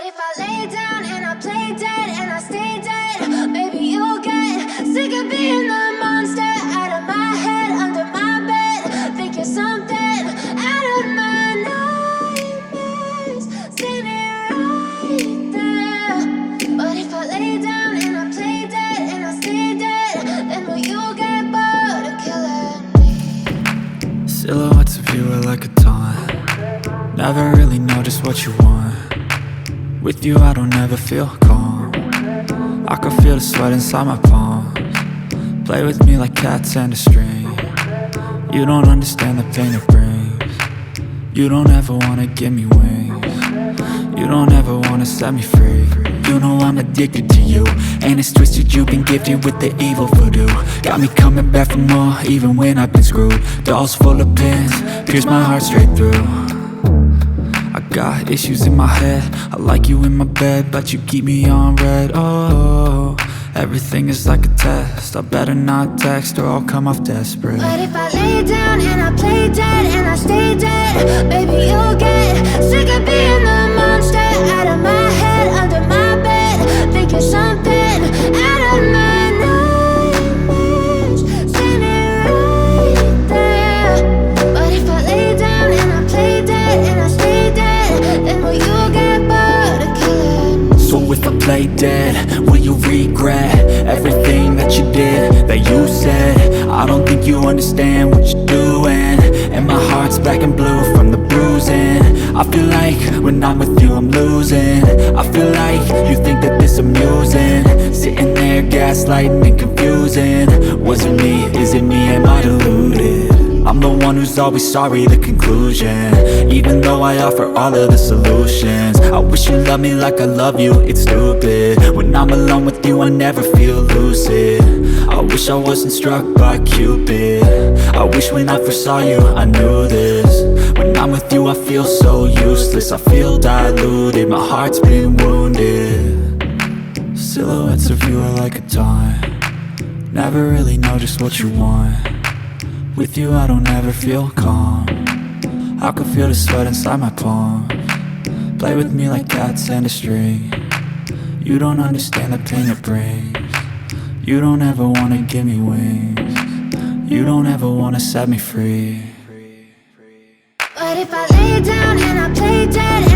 if I lay down and I play dead and I stay dead? Maybe you'll get sick of being the monster out of my head, under my bed. Think you're something out of my nightmares, standing right there. But if I lay down and I play dead and I stay dead, then will you get bored of killing me? Silhouettes of you are like a taunt. Never really know just what you want. With you I don't ever feel calm. I can feel the sweat inside my palms. Play with me like cats and a string. You don't understand the pain it brings. You don't ever wanna give me wings. You don't ever wanna set me free. You know I'm addicted to you, and it's twisted, you've been gifted with the evil voodoo. Got me coming back for more, even when I've been screwed. Dolls full of pins, pierce my heart straight through. I got issues in my head, I like you in my bed, but you keep me on red. Oh, everything is like a test, I better not text or I'll come off desperate. But if I lay down and I play dead and I stay dead, baby you'll get sick of being the monster out of my head, under my bed. Think you're something out of my nightmares, standing right there. But if I lay down and I play dead and I stay dead, then will you get bored of killing me? So if I play dead, will you regret everything that you did, that you said? I don't think you understand what you're doing, and my heart's black and blue from the bruising. I feel like when I'm with you I'm losing. I feel like you think that this amusing, sitting there gaslighting and confusing. Was it me? Is it me? Am I deluded? I'm the one who's always sorry, the conclusion, even though I offer all of the solutions. I wish you loved me like I love you, it's stupid. When I'm alone with you I never feel lucid. I wish I wasn't struck by Cupid. I wish when I first saw you I knew this. When I'm with you I feel so useless, I feel diluted, my heart's been wounded. Silhouettes of you are like a taunt. Never really know just what you want. With you I don't ever feel calm. I can feel the sweat inside my palms. Play with me like cats and a string. You don't understand the pain it brings. You don't ever wanna give me wings. You don't ever wanna set me free. But if I lay down and I play dead